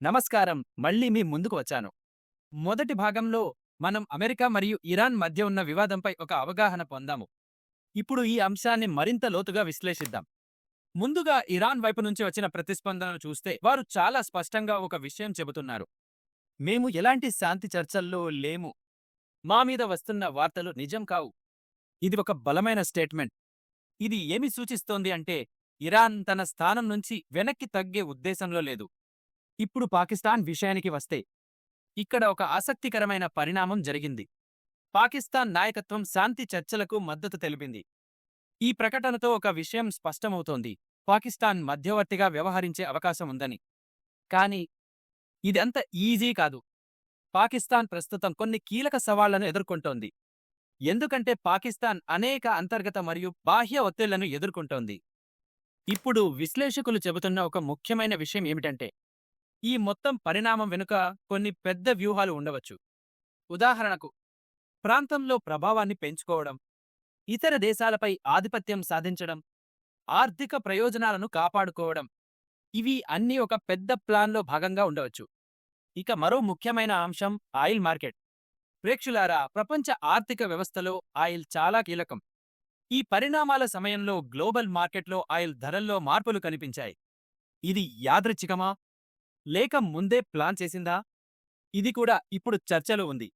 నమస్కారం. మళ్ళీ మీ ముందుకు వచ్చాను. మొదటి భాగంలో మనం అమెరికా మరియు ఇరాన్ మధ్య ఉన్న వివాదంపై ఒక అవగాహన పొందాము. ఇప్పుడు ఈ అంశాన్ని మరింత లోతుగా విశ్లేషిద్దాం. ముందుగా ఇరాన్ వైపు నుంచి వచ్చిన ప్రతిస్పందనను చూస్తే వారు చాలా స్పష్టంగా ఒక విషయం చెబుతున్నారు. మేము ఎలాంటి శాంతి చర్చల్లో లేము. మా మీద వస్తున్న వార్తలు నిజం కావు. ఇది ఒక బలమైన స్టేట్మెంట్. ఇది ఏమి సూచిస్తోంది అంటే ఇరాన్ తన స్థానం నుంచి వెనక్కి తగ్గే ఉద్దేశంలో లేదు. ఇప్పుడు పాకిస్తాన్ విషయానికి వస్తే ఇక్కడ ఒక ఆసక్తికరమైన పరిణామం జరిగింది. పాకిస్తాన్ నాయకత్వం శాంతి చర్చలకు మద్దతు తెలిపింది. ఈ ప్రకటనతో ఒక విషయం స్పష్టమవుతోంది: పాకిస్తాన్ మధ్యవర్తిగా వ్యవహరించే అవకాశం ఉందని. కానీ ఇదంత ఈజీ కాదు. పాకిస్తాన్ ప్రస్తుతం కొన్ని కీలక సవాళ్లను ఎదుర్కొంటోంది. ఎందుకంటే పాకిస్తాన్ అనేక అంతర్గత మరియు బాహ్య ఒత్తిళ్లను ఎదుర్కొంటోంది. ఇప్పుడు విశ్లేషకులు చెబుతున్న ఒక ముఖ్యమైన విషయం ఏమిటంటే ఈ మొత్తం పరిణామం వెనుక కొన్ని పెద్ద వ్యూహాలు ఉండవచ్చు. ఉదాహరణకు, ప్రాంతంలో ప్రభావాన్ని పెంచుకోవడం, ఇతర దేశాలపై ఆధిపత్యం సాధించడం, ఆర్థిక ప్రయోజనాలను కాపాడుకోవడం. ఇవి అన్నీ ఒక పెద్ద ప్లాన్లో భాగంగా ఉండవచ్చు. ఇక మరో ముఖ్యమైన అంశం ఆయిల్ మార్కెట్. ప్రేక్షులారా, ప్రపంచ ఆర్థిక వ్యవస్థలో ఆయిల్ చాలా కీలకం. ఈ పరిణామాల సమయంలో గ్లోబల్ మార్కెట్లో ఆయిల్ ధరల్లో మార్పులు కనిపించాయి. ఇది యాదృచ్ఛికమా, లేక ముందే ప్లాన్ చేసిందా? ఇది కూడా ఇప్పుడు చర్చలో ఉంది.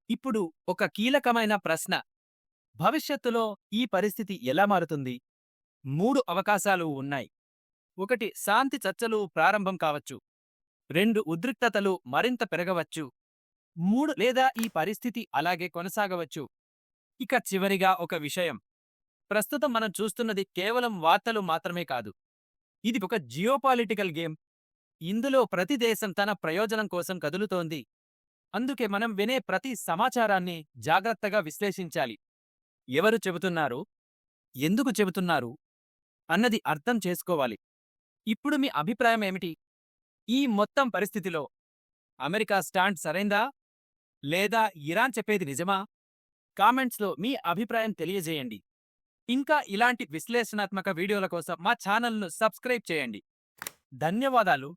ఇప్పుడు ఒక కీలకమైన ప్రశ్న: భవిష్యత్తులో ఈ పరిస్థితి ఎలా మారుతుంది? 3 అవకాశాలు ఉన్నాయి. 1, శాంతి చర్చలు ప్రారంభం కావచ్చు. 2, ఉద్రిక్తతలు మరింత పెరగవచ్చు. 3, లేదా ఈ పరిస్థితి అలాగే కొనసాగవచ్చు. ఇక చివరిగా ఒక విషయం: ప్రస్తుతం మనం చూస్తున్నది కేవలం వార్తలు మాత్రమే కాదు. ఇది ఒక జియోపాలిటికల్ గేమ్. ఇందులో ప్రతి దేశం తన ప్రయోజనం కోసం కదులుతోంది. అందుకే మనం వినే ప్రతి సమాచారాన్ని జాగ్రత్తగా విశ్లేషించాలి. ఎవరు చెబుతున్నారు, ఎందుకు చెబుతున్నారు అన్నది అర్థం చేసుకోవాలి. ఇప్పుడు మీ అభిప్రాయం ఏమిటి? ఈ మొత్తం పరిస్థితిలో అమెరికా స్టాండ్ సరైందా, లేదా ఇరాన్ చెప్పేది నిజమా? కామెంట్స్లో మీ అభిప్రాయం తెలియజేయండి. ఇంకా ఇలాంటి విశ్లేషణాత్మక వీడియోల కోసం మా ఛానల్ను సబ్స్క్రైబ్ చేయండి. ధన్యవాదాలు.